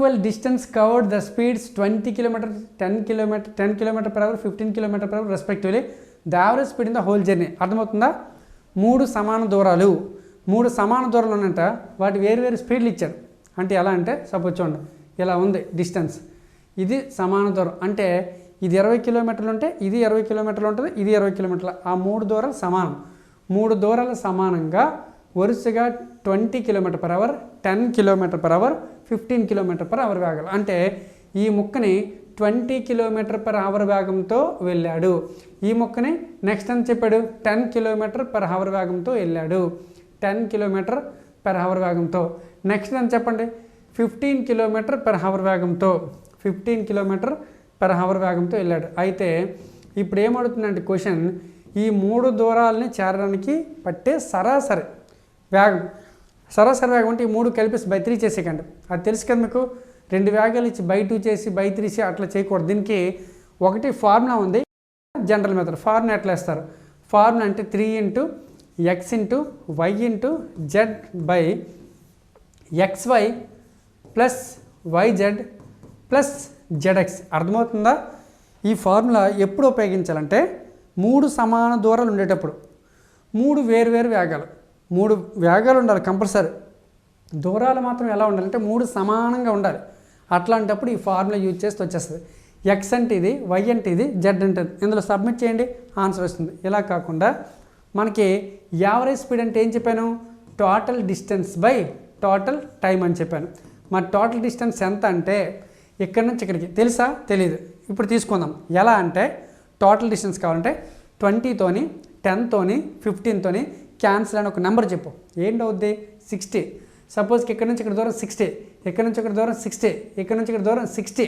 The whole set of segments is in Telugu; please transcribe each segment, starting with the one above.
Equal distance covered the speeds 20 kilometre 10 kilometre per hour 15 kilometre per hour respectively the average speed in the whole journey. అర్థమవుతుందా? మూడు సమాన దూరాలు ఉన్నంట వాటి వేరు స్పీడ్లు ఇచ్చాడు. అంటే ఎలా అంటే సపోజ్ చూడండి, ఇలా ఉంది డిస్టెన్స్, ఇది సమాన దూరం అంటే ఇది 20 కిలోమీటర్లు ఉంటే ఇది 20 కిలోమీటర్లు ఉంటుంది, ఇది 20 కిలోమీటర్లు. ఆ మూడు దూరాలు సమానం. మూడు దూరాలు సమానంగా వరుసగా 20 kilometre per hour 10 kilometre per hour 15 kilometre per hour వేగాలి. అంటే ఈ ముక్కని 20 కిలోమీటర్ per hour వేగంతో వెళ్ళాడు. ఈ ముక్కని నెక్స్ట్ అని చెప్పాడు 10 కిలోమీటర్ per hour వేగంతో వెళ్ళాడు. 10 కిలోమీటర్ per hour వేగంతో. నెక్స్ట్ అని చెప్పండి 15 కిలోమీటర్ per hour వేగంతో 15 కిలోమీటర్ per hour వేగంతో వెళ్ళాడు. అయితే ఇప్పుడు ఏమడుతుందంటే క్వశ్చన్, ఈ మూడు దూరాలని చేరడానికి పట్టే సరాసరి వేగం అంటే ఈ మూడు కలిపేసి బై 3 చేసేకండి. అది తెలుసు కదా మీకు. రెండు వేగాలు ఇచ్చి బై 2 చేసి బై 3 చేసి అట్లా చేయకూడదు. దీనికి ఒకటి ఫార్ములా ఉంది, జనరల్ మెథడ్. ఫార్ములా ఎట్లా వేస్తారు? ఫార్ములా అంటే 3 × x × y × z by xy plus yz plus zx. అర్థమవుతుందా? ఈ ఫార్ములా ఎప్పుడు ఉపయోగించాలంటే మూడు సమాన దూరాలు ఉండేటప్పుడు, మూడు వేరు వేగాలు, మూడు వేగాలు ఉండాలి కంపల్సరీ. దూరాలు మాత్రం ఎలా ఉండాలంటే మూడు సమానంగా ఉండాలి. అట్లాంటప్పుడు ఈ ఫార్ములా యూజ్ చేస్తే వచ్చేస్తుంది. ఎక్స్ అంటే ఇది, వై అంటే ఇది, జెడ్ అంటే ఇందులో సబ్మిట్ చేయండి, ఆన్సర్ వస్తుంది. ఇలా కాకుండా మనకి యావరేజ్ స్పీడ్ అంటే ఏం చెప్పాను? Total distance by total time అని చెప్పాను. మరి టోటల్ డిస్టెన్స్ ఎంత అంటే ఇక్కడ నుంచి ఇక్కడికి తెలుసా? తెలీదు. ఇప్పుడు తీసుకుందాం. ఎలా అంటే టోటల్ డిస్టెన్స్ కావాలంటే 20తోని 10తోని 15తోని క్యాన్సిల్ అని ఒక నెంబర్ చెప్పు. ఏంటవుద్ది? 60. సపోజ్కి ఇక్కడ నుంచి ఇక్కడ దూరం 60, ఇక్కడ నుంచి ఇక్కడ దూరం 60, ఇక్కడ నుంచి ఇక్కడ దూరం 60.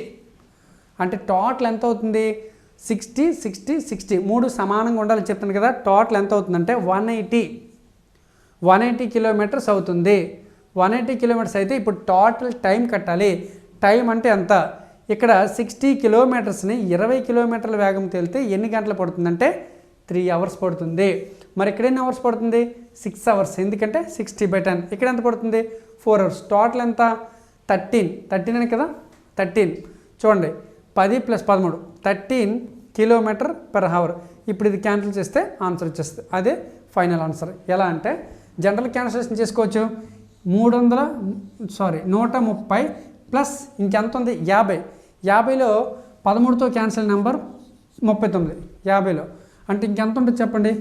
అంటే టోటల్ ఎంత అవుతుంది? 60 60 60 మూడు సమానంగా ఉండాలని చెప్తాను కదా. టోటల్ ఎంత అవుతుందంటే 180 కిలోమీటర్స్ అవుతుంది. 180 కిలోమీటర్స్ అయితే ఇప్పుడు టోటల్ టైం కట్టాలి. టైం అంటే ఎంత? ఇక్కడ 60 కిలోమీటర్స్ని 20 కిలోమీటర్ల వేగం తేలితే ఎన్ని గంటలు పడుతుందంటే 3 అవర్స్ పడుతుంది. మరి ఇక్కడ ఎన్ని అవర్స్ పడుతుంది? 6 అవర్స్. ఎందుకంటే 60/10. ఇక్కడ ఎంత పడుతుంది? 4 అవర్స్. టోటల్ ఎంత? 13 అని కదా. 13 చూడండి, 10 + 13 13 కిలోమీటర్ per hour. ఇప్పుడు ఇది క్యాన్సిల్ చేస్తే ఆన్సర్ వచ్చేస్తుంది. అదే ఫైనల్ ఆన్సర్. ఎలా అంటే జనరల్ క్యాన్సిలేషన్ చేసుకోవచ్చు. 130 ప్లస్ ఇంకెంత ఉంది? 50. 50లో 13తో క్యాన్సిల్ నెంబర్ 39. 50లో అంటే ఇంకెంత ఉంటుంది చెప్పండి?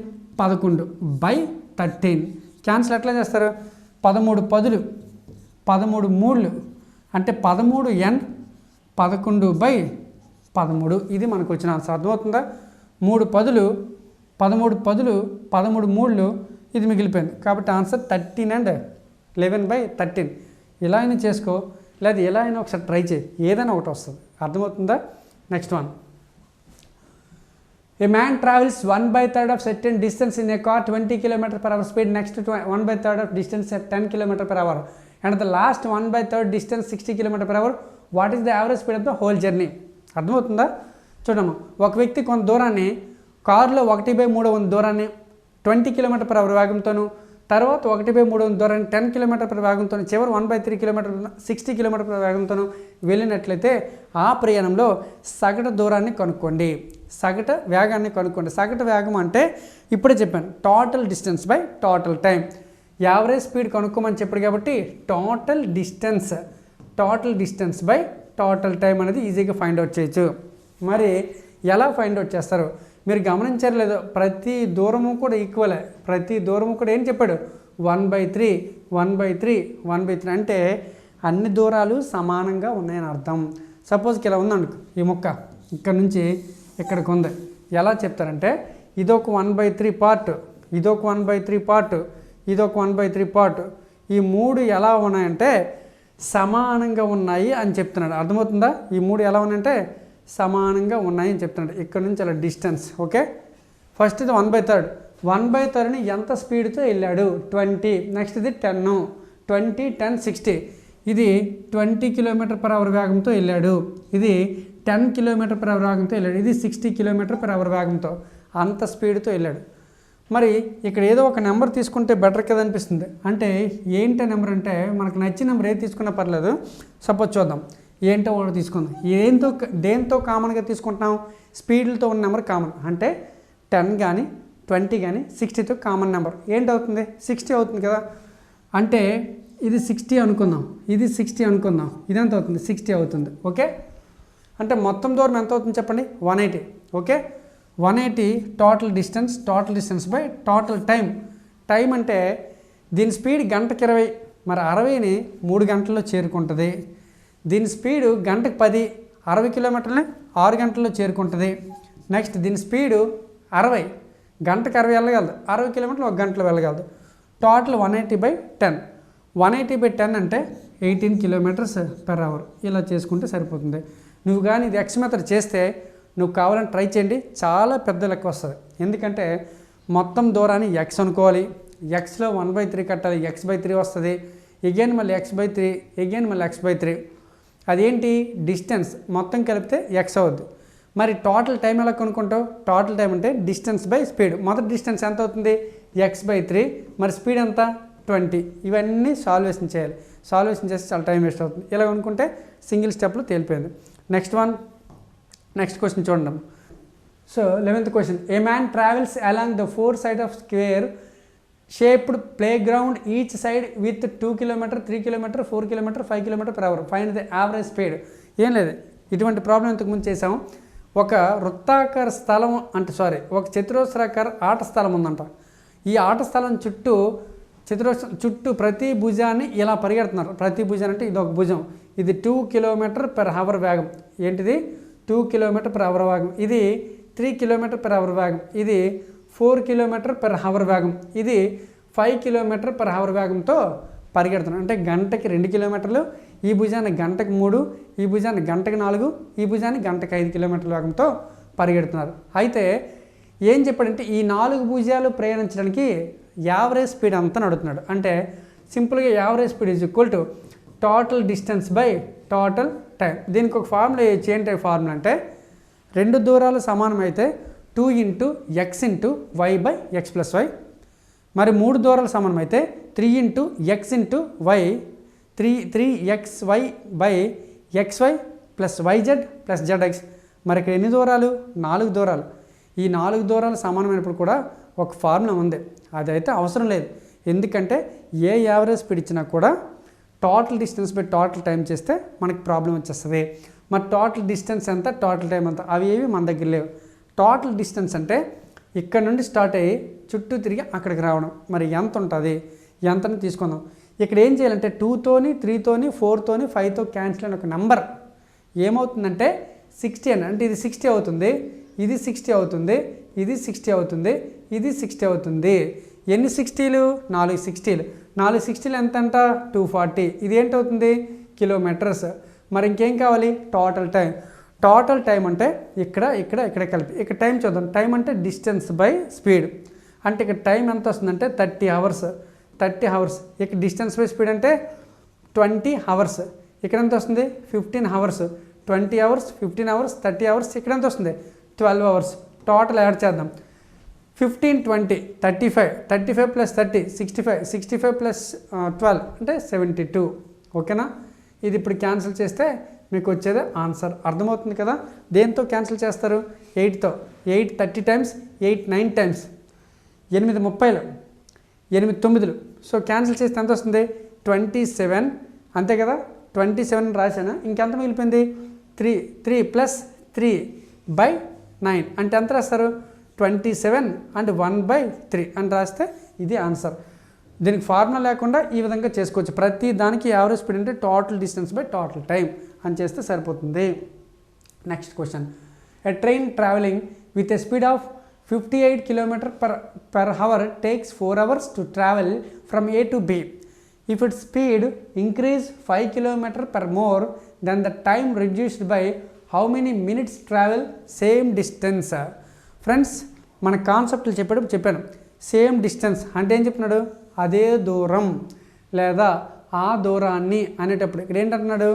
11/13. క్యాన్సిల్ ఎట్లా చేస్తారు? 13 10లు 13 3లు అంటే 13n 11/13. ఇది మనకు వచ్చిన ఆన్సర్. అర్థమవుతుందా? 3 10లు 13 10లు 13 3లు ఇది మిగిలిపోయింది. కాబట్టి ఆన్సర్ 13 and 11/13. ఇలా అయినా చేసుకో, లేదా ఎలా అయినా ఒకసారి ట్రై చేయి, ఏదైనా ఒకటి వస్తుంది. అర్థమవుతుందా? Next one. A man travels 1/3 of certain distance in a car 20 km/h speed, next to 1/3 of distance at 10 km/h, and the last 1/3 distance 60 km/h. What is the average speed of the whole journey? అర్థమవుతుందా? చూడము, ఒక వ్యక్తి కొంత దూరాన్ని కారులో 1/3 దూరాన్ని 20 km/h వేగంతోను, తర్వాత 1/3 దూరాన్ని 10 km/h వేగంతో, చివరి 1/3 km 60 km/h వేగంతోను వెళ్ళినట్లయితే ఆ ప్రయాణంలో సగటు దూరాన్ని కనుక్కోండి, సగటు వేగాన్ని కనుక్కోండి. సగటు వేగం అంటే ఇప్పుడే చెప్పాను, total distance by total time. Average speed కనుక్కోమని చెప్పాడు కాబట్టి total distance by total time అనేది ఈజీగా ఫైండ్ అవుట్ చేయొచ్చు. మరి ఎలా ఫైండ్ అవుట్ చేస్తారు మీరు గమనించారు లేదో? ప్రతి దూరము కూడా ఈక్వలే. ప్రతి దూరము కూడా ఏం చెప్పాడు? 1/3 అంటే అన్ని దూరాలు సమానంగా ఉన్నాయని అర్థం. సపోజ్కి ఇలా ఉందనుకో, ఈ ముక్క ఇక్కడ నుంచి ఇక్కడికి ఉంది. ఎలా చెప్తారంటే ఇదొక 1/3 పార్ట్, ఇదొక 1/3 పార్ట్, ఇదొక 1/3 పార్ట్. ఈ మూడు ఎలా ఉన్నాయంటే సమానంగా ఉన్నాయి అని చెప్తున్నాడు. అర్థమవుతుందా? ఈ మూడు ఎలా ఉన్నాయంటే సమానంగా ఉన్నాయి అని చెప్తున్నాడు. ఇక్కడ నుంచి అలా డిస్టెన్స్. ఓకే, ఫస్ట్ ఇది 1/3ని ఎంత స్పీడ్తో వెళ్ళాడు? 20. నెక్స్ట్ ఇది 10, 20 10 60. ఇది 20 km/h వేగంతో వెళ్ళాడు. ఇది 10 km/h వేగంతో వెళ్ళాడు. ఇది 60 km/h వేగంతో అంత స్పీడ్తో వెళ్ళాడు. మరి ఇక్కడ ఏదో ఒక నెంబర్ తీసుకుంటే బెటర్ కదా అనిపిస్తుంది. అంటే ఏంటి నెంబర్ అంటే మనకు నచ్చిన నెంబర్ ఏది తీసుకున్నా పర్లేదు. సపోజ్ చూద్దాం, ఏంటో ఒకటి తీసుకుందాం. దేంతో కామన్గా తీసుకుంటున్నాం? స్పీడ్లతో ఉన్న నెంబర్ కామన్. అంటే 10 కానీ 20 కానీ 60తో కామన్ నెంబర్ ఏంటవుతుంది? 60 అవుతుంది కదా. అంటే ఇది 60 అనుకుందాం, ఇది 60 అనుకుందాం, ఇదెంత అవుతుంది? 60 అవుతుంది. ఓకే, అంటే మొత్తం దూరం ఎంత అవుతుంది చెప్పండి? 180. Okay, 180 total distance by total time అంటే దీని స్పీడ్ గంటకి 20, మరి 60ని 3 గంటల్లో చేరుకుంటుంది. దీని స్పీడు గంటకు 10, 60 కిలోమీటర్లని 6 గంటల్లో చేరుకుంటుంది. నెక్స్ట్ దీని స్పీడు 60, గంటకు 60 వెళ్ళగలదు, 60 కిలోమీటర్లు 1 గంటలో వెళ్ళగలదు. టోటల్ 180/10. 180/10 అంటే 18 km/h. ఇలా చేసుకుంటే సరిపోతుంది. నువ్వు కానీ ఇది ఎక్స్ మెథడ్ చేస్తే నువ్వు కావాలని ట్రై చేయండి, చాలా పెద్ద లెక్క వస్తుంది. ఎందుకంటే మొత్తం దూరాన్ని ఎక్స్ అనుకోవాలి, ఎక్స్లో 1/3 కట్టాలి, x/3 వస్తుంది. ఎగైన్ మళ్ళీ x/3, ఎగైన్ మళ్ళీ x/3. అదేంటి? డిస్టెన్స్ మొత్తం కలిపితే ఎక్స్ అవుద్ది. మరి టోటల్ టైం ఎలా కొనుక్కుంటావు? టోటల్ టైం అంటే డిస్టెన్స్ బై స్పీడ్. మొదటి డిస్టెన్స్ ఎంత అవుతుంది? x/3. మరి స్పీడ్ ఎంత? 20. ఇవన్నీ సాల్వేషన్ చేయాలి. సాల్వేషన్ చేస్తే చాలా టైం వేస్ట్ అవుతుంది. ఇలా అనుకుంటే సింగిల్ స్టెప్లో తేలిపోయింది. నెక్స్ట్ క్వశ్చన్ చూడండి. So 11th question, A man travels along the 4 sides of square shaped play ground each side with 2 km, 3 km, 4 km, 5 km/h. Find the average speed. ఏం లేదు, ఇటువంటి ప్రాబ్లం ఇంతకుముందు చేసాం. ఒక వృత్తాకార స్థలం అంటే ఒక చతురస్రాకార ఆట స్థలం ఉందంట. ఈ ఆట స్థలం చుట్టూ ప్రతి భుజాన్ని ఇలా పరిగెడుతున్నారు. ప్రతి భుజాన్ని అంటే ఇది ఒక భుజం, ఇది 2 km/h వేగం. ఏంటిది? 2 km/h వేగం. ఇది 3 km/h వేగం. ఇది 4 km/h వేగం. ఇది 5 km/h వేగంతో పరిగెడుతున్నారు. అంటే గంటకి 2 కిలోమీటర్లు, ఈ భుజాన్ని గంటకు 3, ఈ భుజాన్ని గంటకు 4, ఈ భుజాన్ని గంటకు 5 కిలోమీటర్ల వేగంతో పరిగెడుతున్నారు. అయితే ఏం చెప్పాడంటే ఈ 4 భుజాలు ప్రయాణించడానికి యావరేజ్ స్పీడ్ అంతా నడుతున్నాడు. అంటే సింపుల్గా average speed is equal to total distance by total time. దీనికి ఒక ఫార్ములా ఏంటి? ఫార్ములా అంటే రెండు దూరాలు సమానమైతే 2 × x × y/x + y. మరి 3 దూరాలు సమానమైతే 3 × x × y, 3xy/xy + yz + zx. మరి ఇక్కడ ఎన్ని దూరాలు? 4 దూరాలు. ఈ 4 దూరాలు సమానమైనప్పుడు కూడా ఒక ఫార్ములా ఉంది, అదైతే అవసరం లేదు. ఎందుకంటే ఏ యావరేజ్ స్పీడ్ ఇచ్చినా కూడా total distance by total time చేస్తే మనకి ప్రాబ్లం వచ్చేస్తుంది. మరి టోటల్ డిస్టెన్స్ ఎంత, టోటల్ టైం ఎంత, అవి ఏవి మన దగ్గర లేవు. టోటల్ డిస్టెన్స్ అంటే ఇక్కడ నుండి స్టార్ట్ అయ్యి చుట్టూ తిరిగి అక్కడికి రావడం. మరి ఎంత ఉంటుంది? ఎంతని తీసుకుందాం. ఇక్కడ ఏం చేయాలంటే 2తోని 3తోని 4తోని 5తో క్యాన్సిల్ అయిన ఒక నెంబర్ ఏమవుతుందంటే 60 అని. అంటే ఇది 60 అవుతుంది, ఇది 60 అవుతుంది, ఇది 60 అవుతుంది, ఇది 60 అవుతుంది. ఎన్ని 60లు? 4 60లు. 4 60లు ఎంత అంట? 240. ఇది ఏంటవుతుంది? కిలోమీటర్స్. మరి ఇంకేం కావాలి? Total time. టోటల్ టైం అంటే ఇక్కడ కలిపి ఇక్కడ టైం చూద్దాం. టైం అంటే డిస్టెన్స్ బై స్పీడ్. అంటే ఇక్కడ టైం ఎంత వస్తుందంటే 30 hours. 30 hours. ఇక్కడ డిస్టెన్స్ బై స్పీడ్ అంటే 20 hours. ఇక్కడ ఎంత వస్తుంది? 15 hours. 20 hours, 15 hours, 30 hours. ఇక్కడ ఎంత వస్తుంది? 12 hours. టోటల్ యాడ్ చేద్దాం. 15, 20, 35, 35 + 30, 65, 65 + 12 అంటే 72. ఓకేనా? ఇది ఇప్పుడు క్యాన్సిల్ చేస్తే మీకు వచ్చేది ఆన్సర్. అర్థమవుతుంది కదా? దేంతో క్యాన్సిల్ చేస్తారు? 8తో. 8 30 times, 8 9 times, 8 30లు, 8 9లు. సో క్యాన్సిల్ చేస్తే ఎంత వస్తుంది? 27. అంతే కదా? 27 రాశాను. ఇంకెంత మిగిలిపోయింది? 3 + 3/9 అంటే ఎంత రాస్తారు? 27 and 1/3 అని రాస్తే ఇది ఆన్సర్. దీనికి ఫార్ములా లేకుండా ఈ విధంగా చేసుకోవచ్చు. ప్రతి దానికి యావరేజ్ స్పీడ్ అంటే total distance by total time అని చేస్తే సరిపోతుంది. Next question, a train travelling with a speed of 58 km/h takes 4 hours to travel from A to B. If its speed increase 5 km per more, then the time reduced by how many minutes travel same distance? Friends, మన కాన్సెప్ట్లు చెప్పాను. సేమ్ డిస్టెన్స్ అంటే ఏం చెప్తున్నాడు? అదే దూరం లేదా ఆ దూరాన్ని అనేటప్పుడు ఇక్కడ ఏంటంటున్నాడు?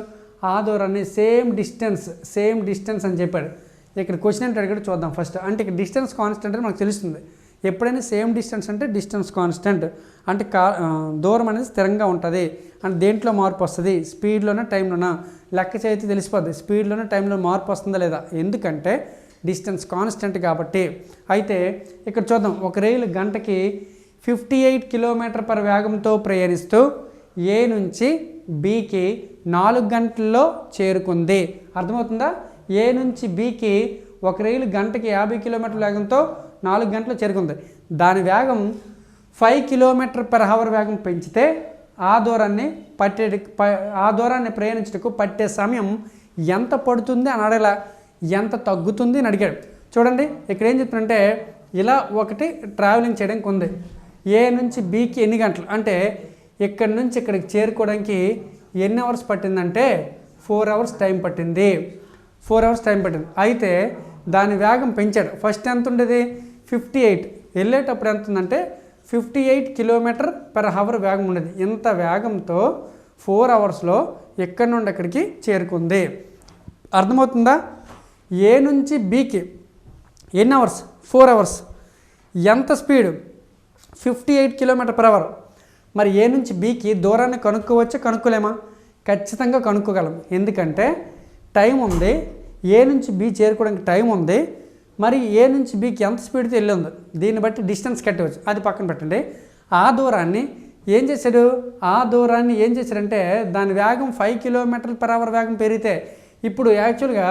ఆ దూరాన్ని సేమ్ డిస్టెన్స్ అని చెప్పాడు. ఇక్కడ క్వశ్చన్ ఏంటి అడిగాడు చూద్దాం ఫస్ట్. అంటే ఇక్కడ డిస్టెన్స్ కాన్స్టెంట్ అని మనకు తెలుస్తుంది. ఎప్పుడైనా సేమ్ డిస్టెన్స్ అంటే డిస్టెన్స్ కాన్స్టెంట్, అంటే దూరం అనేది స్థిరంగా ఉంటుంది. అంటే దేంట్లో మార్పు వస్తుంది, స్పీడ్లోనే టైంలోనా, లెక్క చేతి తెలిసిపోద్ది స్పీడ్లోనే టైంలో మార్పు వస్తుందా లేదా, ఎందుకంటే డిస్టెన్స్ కాన్స్టెంట్ కాబట్టి. అయితే ఇక్కడ చూద్దాం, ఒక రైలు గంటకి 58 కిలోమీటర్ పర్ వేగంతో ప్రయాణిస్తూ ఏ నుంచి బికి 4 గంటల్లో చేరుకుంది. అర్థమవుతుందా? ఏ నుంచి బికి ఒక రైలు గంటకి 50 కిలోమీటర్ల వేగంతో 4 గంటలు చేరుకుంది. దాని వేగం 5 కిలోమీటర్ పర్ అవర్ వేగం పెంచితే ఆ దూరాన్ని ప్రయాణించడానికి పట్టే సమయం ఎంత పడుతుంది అని అడగల, ఎంత తగ్గుతుంది అని అడిగాడు. చూడండి ఇక్కడ ఏం చెప్తుందంటే, ఇలా ఒకటి ట్రావెలింగ్ చేయడానికి ఉంది. ఏ నుంచి బికి ఎన్ని గంటలు అంటే ఇక్కడి నుంచి ఇక్కడికి చేరుకోవడానికి ఎన్ని అవర్స్ పట్టిందంటే 4 అవర్స్ టైం పట్టింది. 4 అవర్స్ టైం పట్టింది. అయితే దాని వేగం పెంచాడు. ఫస్ట్ ఎంత ఉండేది 58, వెళ్ళేటప్పుడు ఎంత ఉందంటే 58 కిలోమీటర్ పర్ అవర్ వేగం ఉండేది. ఇంత వేగంతో 4 అవర్స్లో ఎక్కడి నుండి అక్కడికి చేరుకుంది. అర్థమవుతుందా? ఏ నుంచి బికి ఎన్ని అవర్స్ 4 అవర్స్, ఎంత స్పీడ్ 58 కిలోమీటర్ పర్ అవర్. మరి ఏ నుంచి బికి దూరాన్ని కనుక్కోవచ్చా కనుక్కోలేమా? ఖచ్చితంగా కనుక్కోగలం, ఎందుకంటే టైం ఉంది. ఏ నుంచి బి చేరుకోవడానికి టైం ఉంది, మరి ఏ నుంచి బికి ఎంత స్పీడ్తో వెళ్ళి ఉంది, దీన్ని బట్టి డిస్టెన్స్ కట్టవచ్చు. అది పక్కన పెట్టండి. ఆ దూరాన్ని ఏం చేశారంటే దాని వేగం 5 కిలోమీటర్ల పర్ అవర్ వేగం పెరిగితే ఇప్పుడు యాక్చువల్గా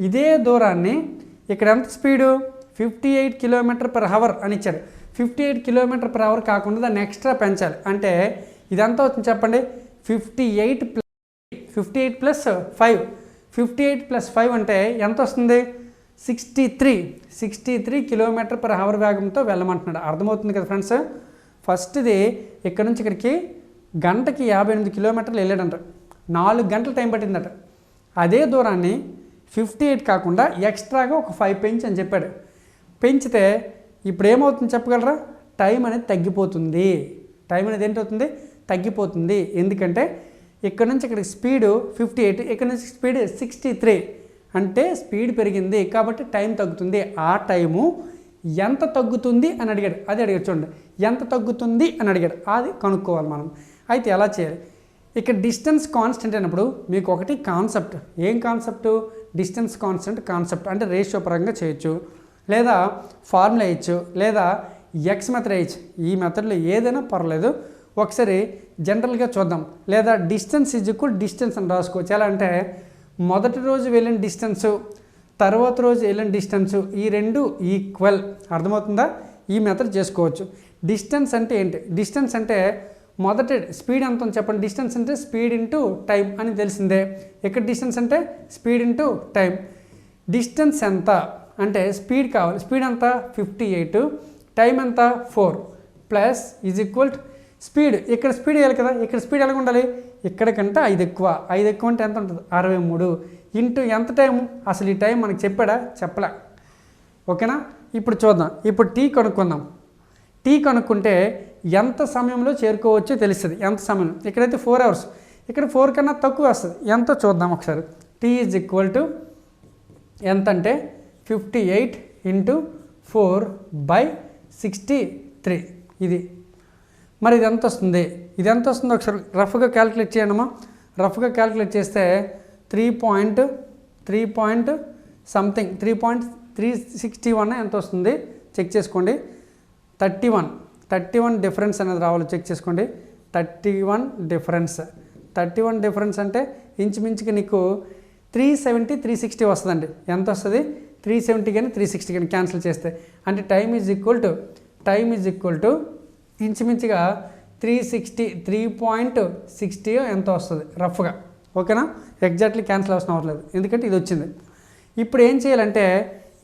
ఇదే దూరాన్ని ఇక్కడ ఎంత స్పీడు 58 కిలోమీటర్ పర్ అవర్ అని ఇచ్చారు. 58 కిలోమీటర్ పర్ అవర్ కాకుండా దాన్ని ఎక్స్ట్రా పెంచాలి. అంటే ఇదంతా అవుతుంది చెప్పండి, 58 ప్లస్ 5, 58 ప్లస్ 5 అంటే ఎంత వస్తుంది 63 కిలోమీటర్ పర్ అవర్ వేగంతో వెళ్ళమంటున్నాడు. అర్థమవుతుంది కదా ఫ్రెండ్స్? ఫస్ట్ది ఇక్కడ నుంచి ఇక్కడికి గంటకి 58 కిలోమీటర్లు వెళ్ళాడంట, 4 గంటల టైం పట్టిందట. అదే దూరాన్ని 58 కాకుండా ఎక్స్ట్రాగా ఒక 5 పెంచి అని చెప్పాడు. పెంచితే ఇప్పుడు ఏమవుతుంది చెప్పగలరా? టైం అనేది తగ్గిపోతుంది. టైం అనేది ఏంటవుతుంది? తగ్గిపోతుంది. ఎందుకంటే ఇక్కడ నుంచి ఇక్కడికి స్పీడు 58, ఇక్కడ నుంచి స్పీడ్ 63, అంటే స్పీడ్ పెరిగింది కాబట్టి టైం తగ్గుతుంది. ఆ టైము ఎంత తగ్గుతుంది అని అడిగాడు. అది అడిగాడు చూడండి, ఎంత తగ్గుతుంది అని అడిగాడు. అది కనుక్కోవాలి మనం. అయితే ఎలా చేయాలి? ఇక్కడ డిస్టెన్స్ కాన్స్టెంట్ అయినప్పుడు మీకు ఒకటి కాన్సెప్ట్. ఏం కాన్సెప్టు? డిస్టెన్స్ కాన్సెప్ట్ అంటే రేషియో పరంగా చేయొచ్చు, లేదా ఫార్ములా వేయచ్చు, లేదా ఎక్స్ మెథడ్ వేయచ్చు. ఈ మెథడ్లో ఏదైనా పర్లేదు. ఒకసారి జనరల్గా చూద్దాం. లేదా డిస్టెన్స్ డిస్టెన్స్ అని రాసుకోవచ్చు. ఎలా అంటే మొదటి రోజు వెళ్ళిన డిస్టెన్సు, తర్వాత రోజు వెళ్ళిన డిస్టెన్సు, ఈ రెండు ఈక్వల్. అర్థమవుతుందా? ఈ మెథడ్ చేసుకోవచ్చు. డిస్టెన్స్ అంటే ఏంటి? డిస్టెన్స్ అంటే మొదటి స్పీడ్ ఎంత ఉంది చెప్పండి. డిస్టెన్స్ అంటే స్పీడ్ ఇంటూ టైం అని తెలిసిందే. ఇక్కడ డిస్టెన్స్ అంటే స్పీడ్ ఇంటూ టైం. డిస్టెన్స్ ఎంత అంటే స్పీడ్ కావాలి. స్పీడ్ ఎంత 58, టైం ఎంత 4 ప్లస్ ఈజ్ ఈక్వల్ స్పీడ్. ఇక్కడ స్పీడ్ వేయాలి కదా, ఇక్కడ స్పీడ్ ఎలా ఉండాలి? ఇక్కడికంటే 5 ఎక్కువ. 5 ఎక్కువ అంటే ఎంత ఉంటుంది? 63 ఇంటూ ఎంత టైం? అసలు ఈ టైం మనకు చెప్పాడా? చెప్పలే. ఓకేనా? ఇప్పుడు చూద్దాం. ఇప్పుడు టీ కనుక్కుందాం. టీ కనుక్కుంటే ఎంత సమయంలో చేరుకోవచ్చో తెలుస్తుంది. ఎంత సమయం? ఇక్కడైతే 4 అవర్స్, ఇక్కడ 4 కన్నా తక్కువ వస్తుంది. ఎంతో చూద్దాం ఒకసారి. టీ ఈజ్ ఈక్వల్ టు ఎంత అంటే 58 ఇంటూ 4/63. ఇది మరి ఇది ఎంత వస్తుంది? ఇది ఎంత వస్తుందో ఒకసారి రఫ్గా క్యాలిక్యులేట్ చేయడమా? రఫ్గా క్యాలిక్యులేట్ చేస్తే 3.361 ఎంత వస్తుంది చెక్ చేసుకోండి. 31 డిఫరెన్స్ అనేది రావాలి, చెక్ చేసుకోండి. 31 డిఫరెన్స్ అంటే ఇంచుమించుకి నీకు 370, 360 వస్తుందండి. ఎంత వస్తుంది? 370 కానీ 360 కానీ క్యాన్సిల్ చేస్తే అంటే టైం ఈజ్ ఈక్వల్ టు ఇంచుమించుగా 3.60 ఎంత వస్తుంది రఫ్గా. ఓకేనా? ఎగ్జాక్ట్లీ క్యాన్సిల్ అవసరం అవ్వట్లేదు, ఎందుకంటే ఇది వచ్చింది. ఇప్పుడు ఏం చేయాలంటే,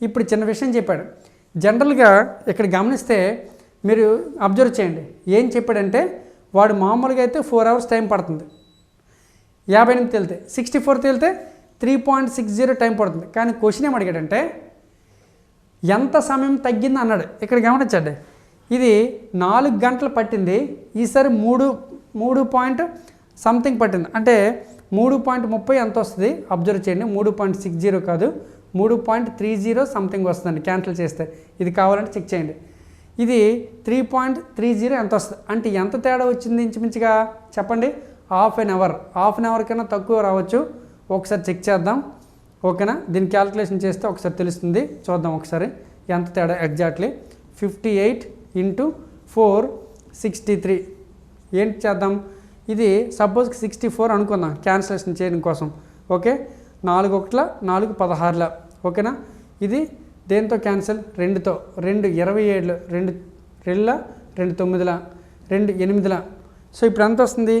ఇప్పుడు చిన్న విషయం చెప్పాడు. జనరల్గా ఇక్కడ గమనిస్తే మీరు అబ్జర్వ్ చేయండి. ఏం చెప్పాడంటే వాడు మామూలుగా అయితే 4 అవర్స్ టైం పడుతుంది 58 వెళ్తే, 64 వెళ్తే 3.60 టైం పడుతుంది. కానీ క్వశ్చన్ ఏం అడిగాడంటే ఎంత సమయం తగ్గింది అన్నాడు. ఇక్కడ గమనించండి, ఇది 4 గంటలు పట్టింది, ఈసారి 3 పాయింట్ సంథింగ్ పట్టింది. అంటే 3.30 ఎంత వస్తుంది అబ్జర్వ్ చేయండి. 3.60 కాదు, 3.30 సంథింగ్ వస్తుందండి క్యాన్సిల్ చేస్తే. ఇది కావాలంటే చెక్ చేయండి. ఇది 3.30 ఎంత వస్తుంది అంటే ఎంత తేడా వచ్చింది ఇంచుమించుగా చెప్పండి. హాఫ్ అన్ అవర్ కన్నా తక్కువ రావచ్చు. ఒకసారి చెక్ చేద్దాం, ఓకేనా. దీన్ని క్యాలిక్యులేషన్ చేస్తే ఒకసారి తెలుస్తుంది. చూద్దాం ఒకసారి ఎంత తేడా ఎగ్జాక్ట్లీ. 58 × 4 63. ఏంటి చేద్దాం, ఇది సపోజ్కి 64 అనుకుందాం క్యాన్సిలేషన్ చేయడం కోసం. ఓకే, 4 1 4 16, ఓకేనా. ఇది దేంతో క్యాన్సిల్, 2తో, 2 27, 2 2 2 9, 2 8. సో ఇప్పుడు ఎంత వస్తుంది,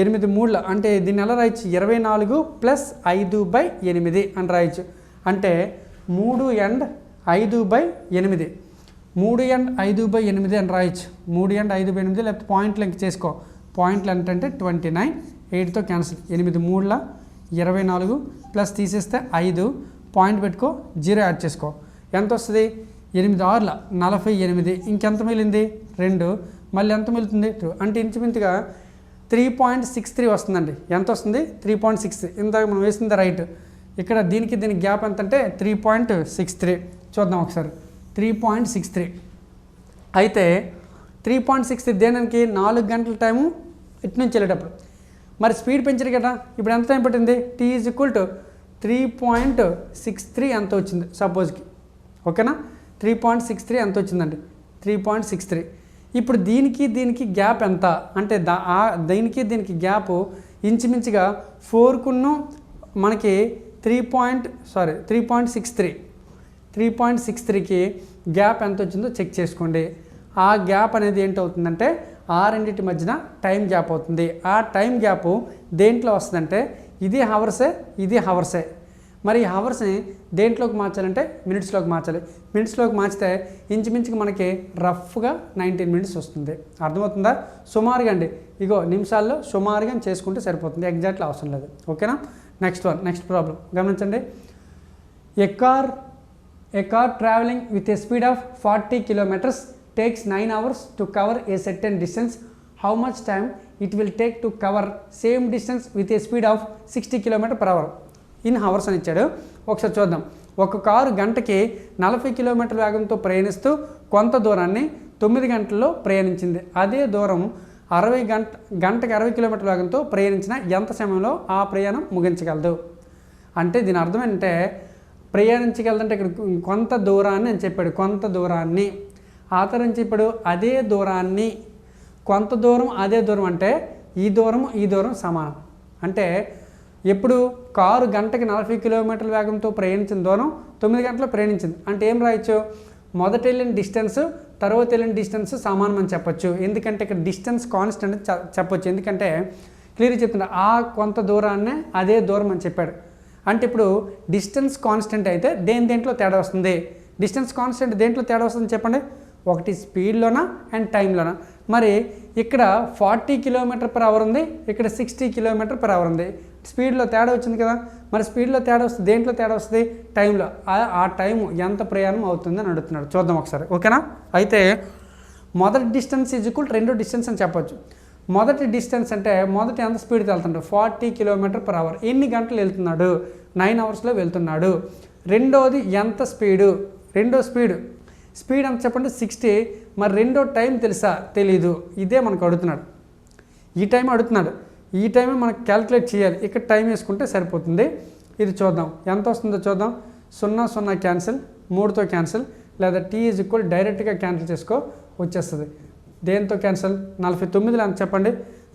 8 3 అంటే దీన్ని ఎలా రాయొచ్చు, 24 + 5/8 అని రాయొచ్చు. అంటే 3 and 5/8, 3 and 5/8 అని రాయొచ్చు. 3 and 5/8 లేకపోతే పాయింట్లు ఇంక చేసుకో. పాయింట్లు అంటే 29, 8తో క్యాన్సిల్. 8 3 24 ప్లస్ తీసేస్తే 5, పాయింట్ పెట్టుకో, 0 యాడ్ చేసుకో. ఎంత వస్తుంది, 8 6 48. ఇంకెంత మిగిలింది 2, మళ్ళీ ఎంత మిగులుతుంది 2. అంటే ఇంచుమించుగా 3.63 వస్తుందండి. ఎంత వస్తుంది, 3.63. ఇందాక మనం వేసింది రైట్. ఇక్కడ దీనికి గ్యాప్ ఎంత అంటే 3.63. చూద్దాం ఒకసారి. 3.63 అయితే 3.63 దేనికి 4 గంటల టైము ఇటు నుంచి వెళ్ళేటప్పుడు. మరి స్పీడ్ పెంచారు కదా, ఇప్పుడు ఎంత టైం పట్టింది, t = 3.63 ఎంత వచ్చింది సపోజ్కి, ఓకేనా. 3.63 ఎంత వచ్చిందండి, 3.63. ఇప్పుడు దీనికి గ్యాప్ ఎంత అంటే దీనికి గ్యాప్ ఇంచుమించుగా 4కును మనకి 3.63కి గ్యాప్ ఎంత వచ్చిందో చెక్ చేసుకోండి. ఆ గ్యాప్ అనేది ఏంటవుతుందంటే ఆ రెండింటి మధ్యన టైం గ్యాప్ అవుతుంది. ఆ టైం గ్యాప్ దేంట్లో వస్తుందంటే ఇది హవర్సే. మరి ఈ హవర్స్ని దేంట్లోకి మార్చాలంటే మినిట్స్లోకి మార్చాలి. మినిట్స్లోకి మార్చితే ఇంచుమించుగా మనకి రఫ్గా 19 minutes వస్తుంది. అర్థమవుతుందా, సుమారుగా అండి. ఇగో నిమిషాల్లో సుమారుగా చేసుకుంటే సరిపోతుంది, ఎగ్జాక్ట్లీ అవసరం లేదు, ఓకేనా. నెక్స్ట్ ప్రాబ్లం గమనించండి. A car traveling with a speed of 40 kilometers takes 9 hours to cover a certain distance. How much time it will take to cover same distance with a speed of 60 km/h in hours అని ఇచ్చాడు. ఒకసారి చూద్దాం. ఒక కారు గంటకి 40 కిలోమీటర్ల వేగంతో ప్రయాణిస్తూ కొంత దూరాన్ని 9 గంటల్లో ప్రయాణించింది. అదే దూరం గంటకి 60 కిలోమీటర్ల వేగంతో ప్రయాణించిన ఎంత సమయంలో ఆ ప్రయాణం ముగించగలదు. అంటే దీని అర్థం ఏంటంటే ప్రయాణించగలదంటే ఇక్కడ కొంత దూరాన్ని అని చెప్పాడు. కొంత దూరాన్ని ఆ తర్వాత ఇప్పుడు అదే దూరాన్ని, కొంత దూరం అదే దూరం అంటే ఈ దూరం సమానం. అంటే ఎప్పుడు కారు గంటకి 40 కిలోమీటర్ల వేగంతో ప్రయాణించిన దూరం 9 గంటల్లో ప్రయాణించింది. అంటే ఏం రాయొచ్చు, మొదట వెళ్ళిన డిస్టెన్స్ తర్వాత వెళ్ళిన డిస్టెన్స్ సమానం అని చెప్పొచ్చు. ఎందుకంటే ఇక్కడ డిస్టెన్స్ కాన్స్టెంట్ చెప్పొచ్చు. ఎందుకంటే క్లియర్గా చెప్తున్నా ఆ కొంత దూరాన్నే అదే దూరం అని చెప్పాడు. అంటే ఇప్పుడు డిస్టెన్స్ కాన్స్టెంట్ అయితే దేంట్లో తేడా వస్తుంది, డిస్టెన్స్ కాన్స్టెంట్ దేంట్లో తేడా వస్తుంది చెప్పండి, ఒకటి స్పీడ్లోనా అండ్ టైంలోనా. మరి ఇక్కడ 40 km/h ఉంది, ఇక్కడ 60 km/h ఉంది. స్పీడ్లో తేడా వచ్చింది కదా, మరి స్పీడ్లో తేడా వస్తుంది దేంట్లో తేడా వస్తుంది, టైంలో. ఆ టైం ఎంత ప్రయాణం అవుతుంది అని అడుగుతున్నాడు. చూద్దాం ఒకసారి, ఓకేనా. అయితే మొదటి డిస్టెన్స్ = రెండో డిస్టెన్స్ అని చెప్పొచ్చు. మొదటి డిస్టెన్స్ అంటే మొదట ఎంత స్పీడ్తో వెళ్తున్నాడు, 40 km/h. ఎన్ని గంటలు వెళ్తున్నాడు, 9 hours వెళ్తున్నాడు. రెండోది ఎంత రెండో స్పీడ్ ఎంత చెప్పండి, 60. మరి రెండో టైం తెలుసా, తెలీదు. ఇదే మనకు అడుగుతున్నాడు, ఈ టైం అడుగుతున్నాడు. ఈ టైమే మనకు క్యాలిక్యులేట్ చేయాలి. ఇక్కడ టైం వేసుకుంటే సరిపోతుంది. ఇది చూద్దాం ఎంత వస్తుందో చూద్దాం. 0 0 క్యాన్సిల్, 3తో క్యాన్సిల్, లేదా t = డైరెక్ట్గా క్యాన్సిల్ చేసుకో, వచ్చేస్తుంది. దేంతో క్యాన్సిల్, 49 అని చెప్పండి.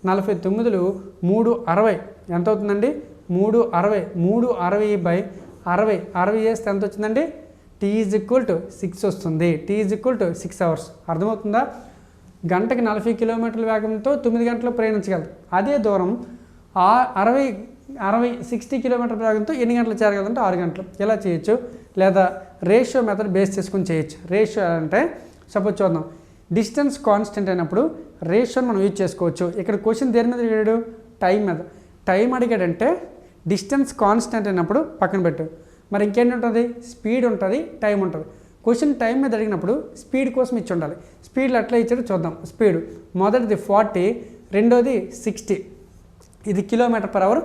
49 360 ఎంత అవుతుందండి, 360. 360/60 చేస్తే ఎంత వచ్చిందండి, t = 6 వస్తుంది. t = 6 hours. అర్థమవుతుందా. గంటకి 40 కిలోమీటర్ల వేగంతో 9 గంటలు ప్రయాణించగలదు. అదే దూరం 60 కిలోమీటర్ల వేగంతో ఎన్ని గంటలు చేరగలదంటే 6 గంటలు. ఇలా చేయొచ్చు, లేదా రేషియో మెథడ్ బేస్ చేసుకుని చేయొచ్చు. రేషియో అంటే సపోజ్ చూద్దాం, డిస్టెన్స్ కాన్స్టెంట్ అయినప్పుడు రేషియోని మనం యూజ్ చేసుకోవచ్చు. ఇక్కడ క్వశ్చన్ దేని మీద అడిగాడు, టైం మీద. టైం అడిగాడంటే డిస్టెన్స్ కాన్స్టెంట్ అయినప్పుడు పక్కన పెట్టు. మరి ఇంకేంటి ఉంటుంది, స్పీడ్ ఉంటుంది, టైం ఉంటుంది. క్వశ్చన్ టైం మీద అడిగినప్పుడు స్పీడ్ కోసం ఇచ్చి ఉండాలి. స్పీడ్లో ఎట్లా ఇచ్చాడో చూద్దాం. స్పీడ్ మొదటిది 40, రెండోది 60. ఇది km/h.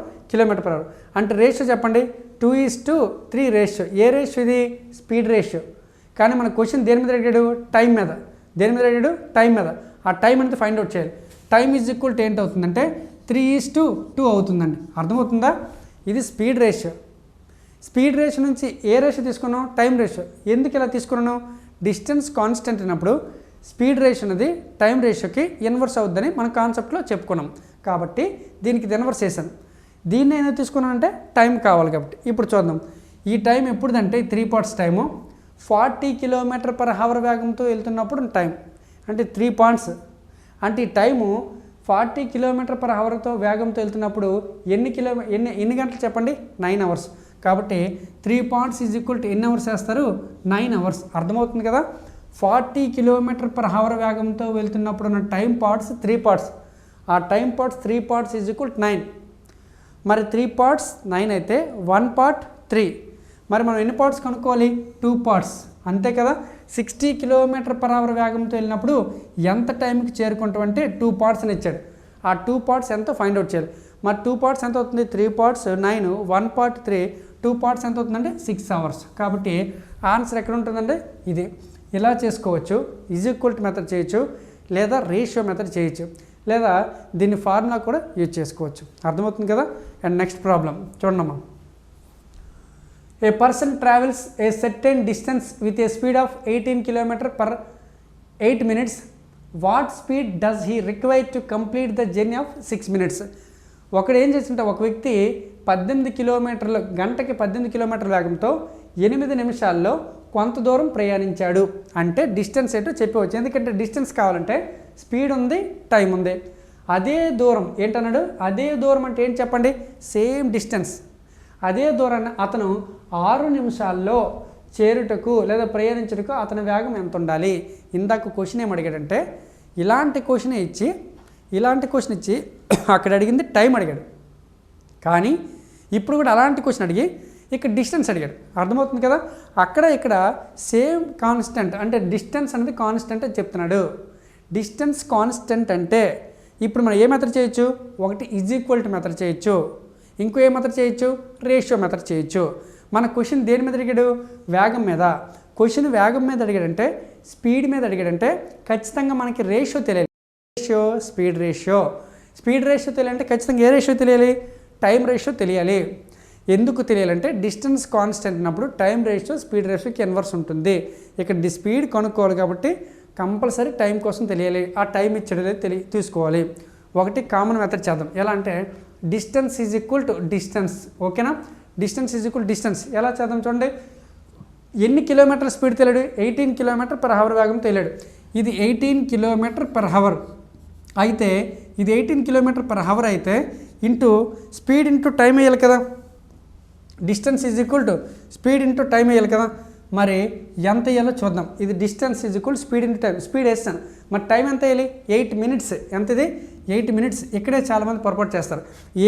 అంటే రేషియో చెప్పండి, 2:3 రేషియో. ఏ రేషియో ఇది, స్పీడ్ రేషియో. కానీ మన క్వశ్చన్ దేని మీద అడిగాడు, టైం మీద. దేని మీద అడిగాడు? టైం మీద. ఆ టైం అనేది ఫైండ్ అవుట్ చేయాలి. టైం ఈజ్ ఈక్వల్ టు ఏంటి అవుతుందంటే 3:2 అవుతుందండి. అర్థమవుతుందా? ఇది స్పీడ్ రేషియో. స్పీడ్ రేషియో నుంచి ఏ రేషియో తీసుకున్నాం? Time ratio. ఎందుకు ఇలా తీసుకున్నాను? డిస్టెన్స్ కాన్స్టెంట్ అయినప్పుడు స్పీడ్ రేషియో అనేది టైం రేషియోకి ఇన్వర్స్ అవుద్దని మన కాన్సెప్ట్లో చెప్పుకున్నాం. కాబట్టి దీనికి ఇది ఇన్వర్స్ చేశాను. దీన్ని ఏదో తీసుకున్నానంటే టైం కావాలి కాబట్టి. ఇప్పుడు చూద్దాం. ఈ టైం ఎప్పుడుదంటే 3 పార్ట్స్ టైము 40 km/h వేగంతో వెళ్తున్నప్పుడు టైం అంటే 3 పాయింట్స్. అంటే ఈ టైము 40 km/hతో వేగంతో వెళ్తున్నప్పుడు ఎన్ని గంటలు చెప్పండి? 9 అవర్స్. కాబట్టి 3 పాయింట్స్ ఈజ్ ఈక్వల్ టు ఎన్ని అవర్స్ వేస్తారు? 9 అవర్స్. అర్థమవుతుంది కదా? 40 km/h వేగంతో వెళ్తున్నప్పుడు ఉన్న టైం పార్ట్స్ 3 పార్ట్స్. ఆ time parts 3 parts is equal to 9. మరి 3 పార్ట్స్ 9 అయితే 1 పార్ట్ 3. మరి మనం ఎన్ని పార్ట్స్ కనుక్కోవాలి? 2 పార్ట్స్. అంతే కదా? 60 km/h వేగంతో వెళ్ళినప్పుడు ఎంత టైంకి చేరుకుంటామంటే 2 పార్ట్స్ అని ఇచ్చాడు. ఆ 2 పార్ట్స్ ఎంతో ఫైండ్ అవుట్ చేయాలి. మరి 2 పార్ట్స్ ఎంత అవుతుంది? 3 పార్ట్స్ 9, 1 పార్ట్ 3, 2 పార్ట్స్ ఎంత అవుతుందంటే 6 అవర్స్. కాబట్టి ఆన్సర్ ఎక్కడ ఉంటుందంటే ఇది. ఇలా చేసుకోవచ్చు. ఈజ్ ఈక్వల్ టు మెథడ్ చేయొచ్చు, లేదా రేషియో మెథడ్ చేయొచ్చు, లేదా దీన్ని ఫార్ములా కూడా యూజ్ చేసుకోవచ్చు. అర్థమవుతుంది కదా? అండ్ నెక్స్ట్ ప్రాబ్లం చూడమ్మా. A person travels a certain distance with a speed of 18 km/8 minutes. What speed does he require to complete the journey of 6 minutes? ఒకడు ఏం చేస్తుంటే ఒక వ్యక్తి 18 కిలోమీటర్లు గంటకి 18 కిలోమీటర్ల వేగంతో 8 నిమిషాల్లో కొంత దూరం ప్రయాణించాడు. అంటే డిస్టెన్స్ ఏంటో చెప్పవచ్చు. ఎందుకంటే డిస్టెన్స్ కావాలంటే స్పీడ్ ఉంది, టైం ఉంది. అదే దూరం ఏంటన్నాడు? అదే దూరం అంటే ఏంటి చెప్పండి? Same distance. అదే దూరాన్ని అతను 6 నిమిషాల్లో చేరుటకు లేదా ప్రయాణించుటకు అతని వేగం ఎంత ఉండాలి? ఇందాక క్వశ్చన్ ఏం అడిగాడంటే ఇలాంటి క్వశ్చన్ ఇచ్చి అక్కడ అడిగింది టైం అడిగాడు. కానీ ఇప్పుడు కూడా అలాంటి క్వశ్చన్ అడిగి ఇక్కడ డిస్టెన్స్ అడిగాడు. అర్థమవుతుంది కదా? ఇక్కడ సేమ్ కాన్స్టెంట్ అంటే డిస్టెన్స్ అనేది కాన్స్టెంట్ అని చెప్తున్నాడు. డిస్టెన్స్ కాన్స్టెంట్ అంటే ఇప్పుడు మనం ఏ మెథడ్ చేయొచ్చు? ఒకటి ఈజ్ ఈక్వల్ టు మెథడ్ చేయొచ్చు, ఇంకో ఏ మెథడ్ చేయొచ్చు? రేషియో మెథడ్ చేయొచ్చు. మన క్వశ్చన్ దేని మీద అడిగాడు? వేగం మీద. క్వశ్చన్ వేగం మీద అడిగాడంటే స్పీడ్ మీద అడిగాడంటే ఖచ్చితంగా మనకి రేషియో తెలియాలి. స్పీడ్ రేషియో తెలియాలంటే ఖచ్చితంగా ఏ రేషియో తెలియాలి? టైం రేషియో తెలియాలి. ఎందుకు తెలియాలంటే డిస్టెన్స్ కాన్స్టెంట్ ఉన్నప్పుడు టైం రేషియో స్పీడ్ రేషియోకి ఇన్వర్స్ ఉంటుంది. ఇక్కడ స్పీడ్ కనుక్కోవాలి కాబట్టి కంపల్సరీ టైం కోసం తెలియాలి. ఆ టైం ఇచ్చేది తీసుకోవాలి. ఒకటి కామన్ మెథడ్ చేద్దాం. ఎలా అంటే distance is equal to distance. ఓకేనా? డిస్టెన్స్ ఈజ్ ఈక్వల్ డిస్టెన్స్ ఎలా చేద్దాం చూడండి. ఎన్ని కిలోమీటర్ల స్పీడ్ తెలియడు? 18 km/h వేగంతో వెళ్ళాడు. ఇది 18 km/h అయితే ఇది 18 km/h అయితే స్పీడ్ ఇంటూ టైం వేయాలి కదా. Distance is equal to speed into time వేయాలి కదా. మరి ఎంత వేయాలో చూద్దాం. ఇది distance is equal speed into time. Speed వేస్తాను, మరి టైం ఎంత వేయాలి? 8 minutes. ఎంతది? 8 minutes. ఇక్కడే చాలామంది పొరపాటు చేస్తారు.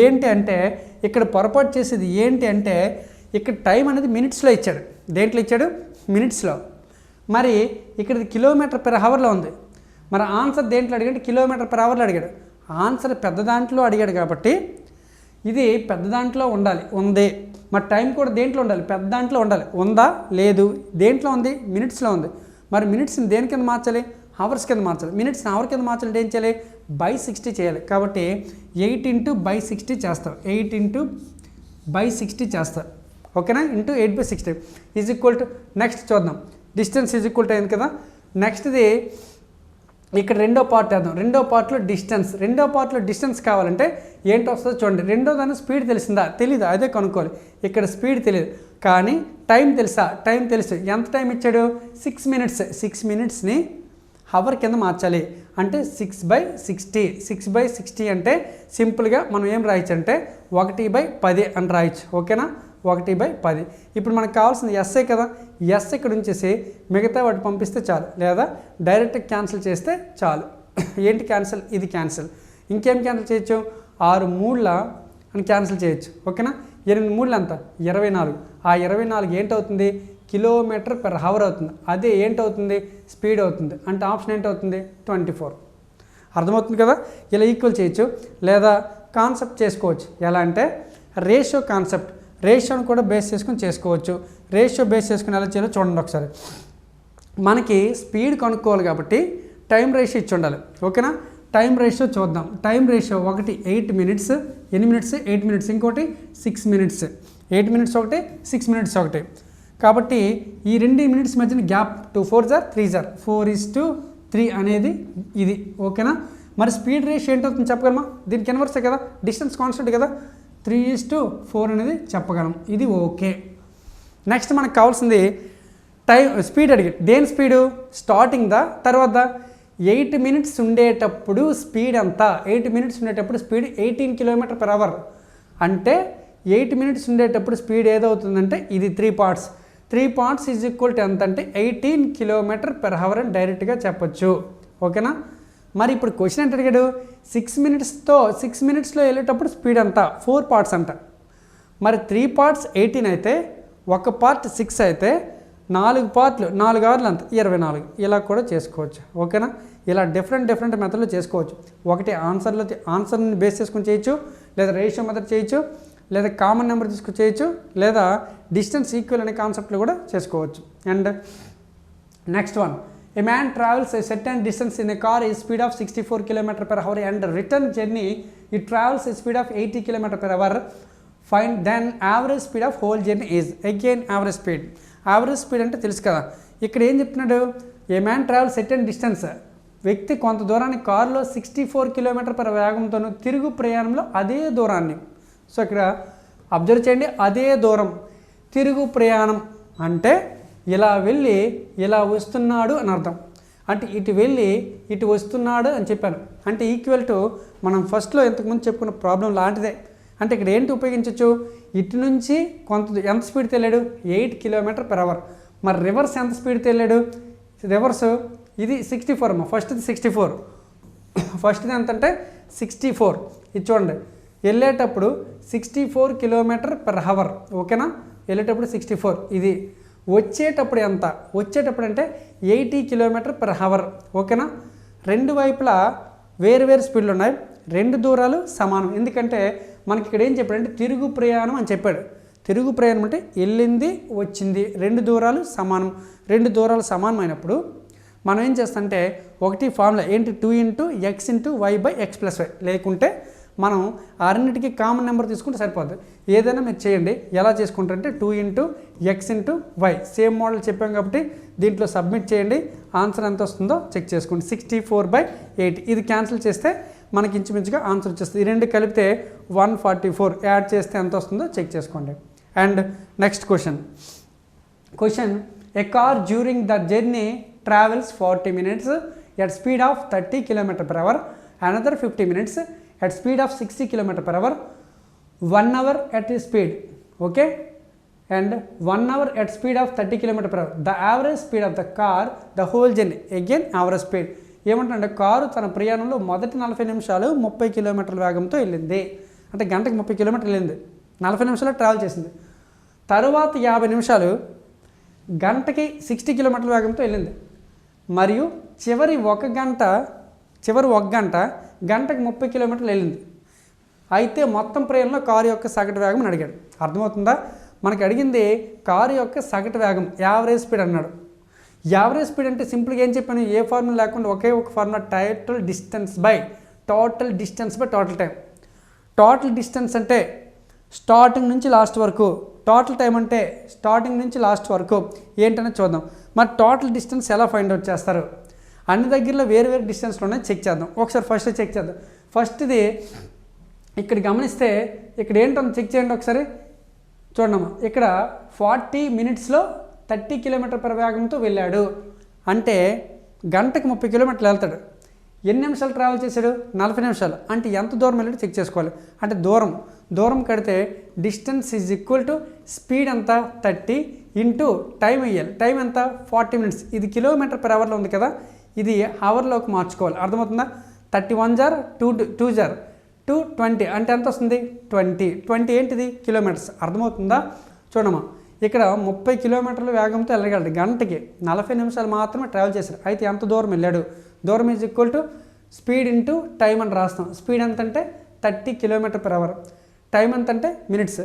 ఏంటి అంటే ఇక్కడ పొరపాటు చేసేది ఏంటి అంటే ఇక్కడ టైం అనేది మినిట్స్లో ఇచ్చాడు. దేంట్లో ఇచ్చాడు? మినిట్స్లో. మరి ఇక్కడ km/hలో ఉంది. మరి ఆన్సర్ దేంట్లో అడిగాడు? km/hలో అడిగాడు. ఆన్సర్ పెద్ద దాంట్లో అడిగాడు కాబట్టి ఇది పెద్ద దాంట్లో ఉండాలి. ఉంది. మరి టైం కూడా దేంట్లో ఉండాలి? పెద్ద దాంట్లో ఉండాలి. ఉందా? లేదు. దేంట్లో ఉంది? మినిట్స్లో ఉంది. మరి మినిట్స్ని దేని కింద మార్చాలి? అవర్స్ కింద మార్చాలి. మినిట్స్ని అవర్ కింద మార్చాలంటే ఏం చేయాలి? /60 చేయాలి. కాబట్టి 8 × /60 చేస్తాం. 8 × /60 చేస్తాం. ఓకేనా? 8/60 ఈజ్ ఈక్వల్ టు నెక్స్ట్ చూద్దాం. డిస్టెన్స్ ఈజ్ ఈక్వల్ టు అయింది కదా. నెక్స్ట్ది ఇక్కడ రెండో పార్ట్ వేద్దాం. రెండో పార్ట్లో డిస్టెన్స్ కావాలంటే ఏంటి వస్తుందో చూడండి. రెండో దాని స్పీడ్ తెలిసిందా? తెలీదు. అదే కనుక్కోవాలి. ఇక్కడ స్పీడ్ తెలియదు కానీ టైం తెలుసా? టైం తెలుసు. ఎంత టైం ఇచ్చాడు? 6 minutes. 6 minutesని హవర్ కింద మార్చాలి. అంటే 6/60. 6/60 అంటే సింపుల్గా మనం ఏం రాయొచ్చు అంటే 1/10 అని రాయొచ్చు. ఓకేనా? 1/10. ఇప్పుడు మనకు కావాల్సింది ఎస్ఐ కదా. ఎస్ ఇక్కడ ఉంచేసి మిగతా వాటి పంపిస్తే చాలు, లేదా డైరెక్ట్ క్యాన్సిల్ చేస్తే చాలు. ఏంటి క్యాన్సిల్? ఇది క్యాన్సిల్. ఇంకేం క్యాన్సిల్ చేయొచ్చు? 6 3 అని క్యాన్సిల్ చేయొచ్చు. ఓకేనా? 8 3 ఎంత? 24. ఆ 24 ఏంటవుతుంది? km/h అవుతుంది. అదే ఏంటవుతుంది? స్పీడ్ అవుతుంది. అంటే ఆప్షన్ ఏంటవుతుంది? 24. అర్థమవుతుంది కదా. ఇలా ఈక్వల్ చేయొచ్చు, లేదా కాన్సెప్ట్ చేసుకోవచ్చు. ఎలా అంటే రేషియో కాన్సెప్ట్. రేషియోని కూడా బేస్ చేసుకుని చేసుకోవచ్చు. రేషియో బేస్ చేసుకుని ఎలా చేయాలో చూడండి ఒకసారి. మనకి స్పీడ్ కనుక్కోవాలి కాబట్టి టైం రేషియో ఇచ్చి ఉండాలి. ఓకేనా? టైం రేషియో చూద్దాం. టైం రేషియో ఒకటి 8 మినిట్స్, ఎన్ని మినిట్స్ 8 మినిట్స్, ఇంకోటి 6 మినిట్స్, 8 మినిట్స్ ఒకటి 6 మినిట్స్ ఒకటి. కాబట్టి ఈ 2 మినిట్స్ మధ్యన గ్యాప్ 2 4 జార్ 3 జార్ 4:3 అనేది ఇది. ఓకేనా? మరి స్పీడ్ రేషియో ఏంటవుతుంది చెప్పగలమా? దీనికి ఇన్వర్సే కదా, డిస్టెన్స్ కాన్స్టెంట్ కదా, 3:4 అనేది చెప్పగలం. ఇది ఓకే. నెక్స్ట్ మనకు కావాల్సింది టైం స్పీడ్ అడిగి. దేని స్పీడు? స్టార్టింగ్ దా తర్వాత 8 మినిట్స్ ఉండేటప్పుడు స్పీడ్ ఎంత? 8 మినిట్స్ ఉండేటప్పుడు స్పీడ్ 18 km/h. అంటే 8 మినిట్స్ ఉండేటప్పుడు స్పీడ్ ఏదవుతుందంటే ఇది 3 parts. 3 parts is equal to ఎంత అంటే 18 km/h అని డైరెక్ట్గా చెప్పొచ్చు. ఓకేనా? మరి ఇప్పుడు క్వశ్చన్ ఏంటి అడిగాడు? 6 మినిట్స్లో వెళ్ళేటప్పుడు స్పీడ్ అంత 4 పార్ట్స్ అంట. మరి 3 పార్ట్స్ 18 అయితే, ఒక పార్ట్ 6 అయితే, 4 పార్ట్లు 4 ఆర్లు అంత 24. ఇలా కూడా చేసుకోవచ్చు. ఓకేనా? ఇలా డిఫరెంట్ మెథడ్లో చేసుకోవచ్చు. ఒకటి ఆన్సర్ని బేస్ చేసుకుని చేయొచ్చు, లేదా రేషియో మెథడ్ చేయొచ్చు, లేదా కామన్ నెంబర్ తీసుకుని చేయొచ్చు, లేదా డిస్టెన్స్ ఈక్వల్ అనే కాన్సెప్ట్లో కూడా చేసుకోవచ్చు. And next one, a man travels a certain distance in a car is speed of 64 km/h and return journey it travels a speed of 80 km/h. Find then average speed of whole journey is. Again average speed. Average speed అంటే తెలుసు కదా. ఇక్కడ ఏం చెప్తున్నాడు? ఏ మ్యాన్ ట్రావెల్ సెర్టెన్ డిస్టెన్స్, వ్యక్తి కొంత దూరాన్ని కారులో 64 km/h వేగంతోను, తిరుగు ప్రయాణంలో అదే దూరాన్ని. సో ఇక్కడ అబ్జర్వ్ చేయండి, అదే దూరం. తిరుగు ప్రయాణం అంటే ఇలా వెళ్ళి ఇలా వస్తున్నాడు అని అర్థం. అంటే ఇటు వెళ్ళి ఇటు వస్తున్నాడు అని చెప్పాను. అంటే ఈక్వల్ టు మనం ఫస్ట్లో ఇంతకుముందు చెప్పుకున్న ప్రాబ్లం లాంటిదే. అంటే ఇక్కడ ఏంటి ఉపయోగించవచ్చు? ఇటు నుంచి ఎంత స్పీడ్తో వెళ్ళాడు? 8 km/h. మరి రివర్స్ ఎంత స్పీడ్తో వెళ్ళాడు? రివర్స్ ఇది 64 అమ్మ. ఫస్ట్ది 64, ఫస్ట్ది ఎంత అంటే 64. ఇది చూడండి, వెళ్ళేటప్పుడు 64 km/h. ఓకేనా? వెళ్ళేటప్పుడు 64. ఇది వచ్చేటప్పుడు ఎంత? వచ్చేటప్పుడు అంటే 80 km/h. ఓకేనా? రెండు వైపులా వేరు స్పీడ్లు ఉన్నాయి, రెండు దూరాలు సమానం. ఎందుకంటే మనకి ఇక్కడ ఏం చెప్పాడంటే తిరుగు ప్రయాణం అని చెప్పాడు. తిరుగు ప్రయాణం అంటే వెళ్ళింది వచ్చింది, రెండు దూరాలు సమానం. రెండు దూరాలు సమానమైనప్పుడు మనం ఏం చేస్తామంటే ఒకటి ఫార్ములా ఏంటి? 2 x y / x + y. లేకుంటే మనం అన్నిటికీ కామన్ నెంబర్ తీసుకుంటే సరిపోద్ది. ఏదైనా మీరు చేయండి. ఎలా చేసుకుంటారంటే 2 x y. సేమ్ మోడల్ చెప్పాం కాబట్టి దీంట్లో సబ్మిట్ చేయండి. ఆన్సర్ ఎంత వస్తుందో చెక్ చేసుకోండి. 64/8. ఇది క్యాన్సిల్ చేస్తే మనకి ఇంచుమించుగా ఆన్సర్ వచ్చేస్తుంది. ఈ రెండు కలిపితే 144. యాడ్ చేస్తే ఎంత వస్తుందో చెక్ చేసుకోండి. And next question, A car during the journey travels 40 minutes at speed of 30 km/h, another 50 minutes at speed of 60 km/h, 1 hour at speed, okay, and 1 hour at speed of 30 km/h. The average speed of the car the whole journey. Again average speed. ఏమంటే కారు తన ప్రయాణంలో మొదటి 40 నిమిషాలు 30 కిలోమీటర్ల వేగంతో వెళ్ళింది. అంటే గంటకి 30 కిలోమీటర్లు వెళ్ళింది, 40 నిమిషాలు ట్రావెల్ చేసింది. తరువాత 50 నిమిషాలు గంటకి 60 కిలోమీటర్ల వేగంతో వెళ్ళింది. మరియు చివరి ఒక గంట గంటకి 30 కిలోమీటర్లు వెళ్ళింది. అయితే మొత్తం ప్రయాణంలో కారు యొక్క సగటు వేగం అని అడిగాడు. అర్థమవుతుందా? మనకి అడిగింది కారు యొక్క సగటు వేగం, యావరేజ్ స్పీడ్ అన్నాడు. యావరేజ్ స్పీడ్ అంటే సింపుల్గా ఏం చెప్పాను? ఏ ఫార్ములా లేకుండా ఒకే ఒక formula, total distance by total time. Total distance అంటే స్టార్టింగ్ నుంచి లాస్ట్ వరకు, టోటల్ టైం అంటే స్టార్టింగ్ నుంచి లాస్ట్ వరకు. ఏంటనేది చూద్దాం. మరి టోటల్ డిస్టెన్స్ ఎలా ఫైండ్ అవుట్ చేస్తారు? అన్ని దగ్గరలో వేరు డిస్టెన్స్లో ఉన్నాయి, చెక్ చేద్దాం. ఒకసారి ఫస్ట్ చెక్ చేద్దాం. ఫస్ట్ది ఇక్కడ గమనిస్తే ఇక్కడ ఏంటో చెక్ చేయండి ఒకసారి. చూడమ్మా, ఇక్కడ 40 మినిట్స్లో 30 km/h వేగంతో వెళ్ళాడు. అంటే గంటకు 30 కిలోమీటర్లు వెళ్తాడు. ఎన్ని నిమిషాలు ట్రావెల్ చేశాడు? 40 నిమిషాలు. అంటే ఎంత దూరం వెళ్ళాడు చెక్ చేసుకోవాలి. అంటే దూరం కడితే distance is equal to speed ఎంత 30 ఇంటూ టైం వేయాలి. టైం ఎంత? 40 మినిట్స్. ఇది km/hలో ఉంది కదా, ఇది అవర్లోకి మార్చుకోవాలి. అర్థమవుతుందా? 31 జార్ 2 జార్ 220 అంటే ఎంత వస్తుంది? 20 ఏంటిది? కిలోమీటర్స్. అర్థమవుతుందా? చూడమ్మా, ఇక్కడ 30 కిలోమీటర్ల వేగంతో వెళ్ళగలడు. గంటకి 40 నిమిషాలు మాత్రమే ట్రావెల్ చేశారు. అయితే ఎంత దూరం వెళ్ళాడు? దూరం is equal to speed into time అని రాస్తాం. స్పీడ్ ఎంత అంటే 30 km/h, టైం ఎంత అంటే మినిట్స్.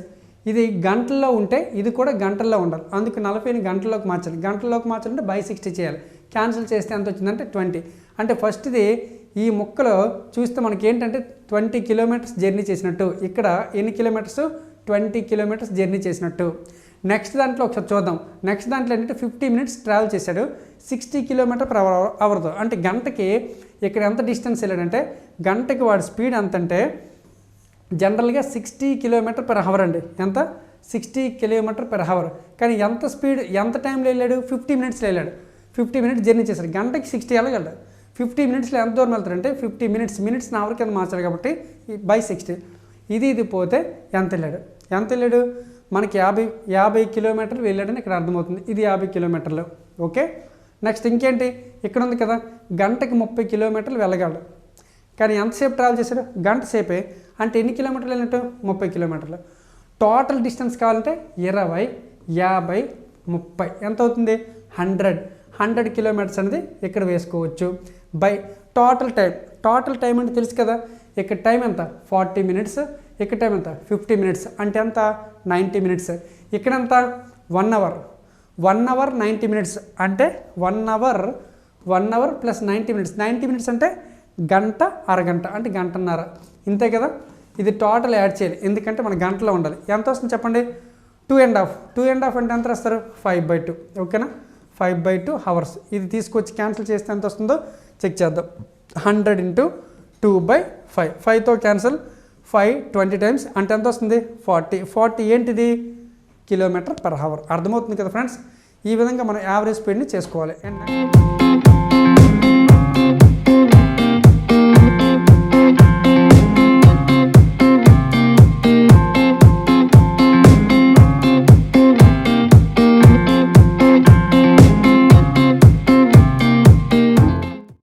ఇది గంటల్లో ఉంటే ఇది కూడా గంటల్లో ఉండాలి, అందుకు 40ని గంటల్లోకి మార్చాలి. గంటల్లోకి మార్చాలంటే బై 60 చేయాలి. క్యాన్సిల్ చేస్తే ఎంత వచ్చిందంటే 20. అంటే ఫస్ట్ది ఈ ముక్కలో చూస్తే మనకి ఏంటంటే 20 కిలోమీటర్స్ జర్నీ చేసినట్టు. ఇక్కడ ఎన్ని కిలోమీటర్స్? 20 కిలోమీటర్స్ జర్నీ చేసినట్టు. నెక్స్ట్ దాంట్లో ఒకసారి చూద్దాం. నెక్స్ట్ దాంట్లో ఏంటంటే 50 మినిట్స్ ట్రావెల్ చేశాడు 60 కిలోమీటర్ పర్ అవర్తో. అంటే గంటకి ఇక్కడ ఎంత డిస్టెన్స్ వెళ్ళాడంటే గంటకి వాడి స్పీడ్ ఎంత అంటే జనరల్గా 60 కిలోమీటర్ పర్ అవర్ అండి. ఎంత? 60 కిలోమీటర్ పర్ అవర్. కానీ ఎంత స్పీడ్ ఎంత టైంలో వెళ్ళాడు? 50 మినిట్స్లో వెళ్ళాడు. 50 మినిట్స్ జర్నీ చేశాడు. గంటకి 60 వెళ్ళగలడు. 50 మినిట్స్లో ఎంత దూరం వెళ్తాడంటే 50 మినిట్స్ని అవర్ కింద మార్చాలి కాబట్టి బై 60. ఇది పోతే ఎంత వెళ్ళాడు? మనకి 50 కిలోమీటర్లు వెళ్ళాడని ఇక్కడ అర్థమవుతుంది. ఇది 50 కిలోమీటర్లు. ఓకే, నెక్స్ట్ ఇంకేంటి? ఇక్కడ ఉంది కదా, గంటకి 30 కిలోమీటర్లు వెళ్ళగలడు. కానీ ఎంతసేపు ట్రావెల్ చేశాడు? గంట సేపే. అంటే ఎన్ని కిలోమీటర్లు వెళ్ళినట్టు? 30 కిలోమీటర్లు. టోటల్ డిస్టెన్స్ కావాలంటే 20, 50, 30 ఎంత అవుతుంది? 100 కిలోమీటర్స్ అనేది ఇక్కడ వేసుకోవచ్చు. బై టోటల్ టైం అంటే తెలుసు కదా, ఇక్కడ టైం ఎంత? 40 మినిట్స్, ఇక్కడ టైం ఎంత? 50 మినిట్స్. అంటే ఎంత? 90 మినిట్స్. ఇక్కడ ఎంత? 1 అవర్ 90 మినిట్స్. అంటే 1 అవర్ ప్లస్ 90 మినిట్స్. 90 మినిట్స్ అంటే గంట, అరగంట, అంటే గంటన్నర. ఇంతే కదా. ఇది టోటల్ యాడ్ చేయాలి, ఎందుకంటే మన గంటలో ఉండాలి. ఎంత వస్తుంది చెప్పండి? 2.5 అంటే ఎంత రాస్తారు? 5/2. ఓకేనా? 5/2 అవర్స్. ఇది తీసుకొచ్చి క్యాన్సిల్ చేస్తే ఎంత వస్తుందో చెక్ చేద్దాం. 100 × 2/5. 5తో క్యాన్సిల్. 5 20 టైమ్స్ అంటే ఎంత వస్తుంది? 40 ఏంటిది? Kilometre per hour. అర్థమవుతుంది కదా ఫ్రెండ్స్? ఈ విధంగా మనం యావరేజ్ స్పీడ్ని చేసుకోవాలి.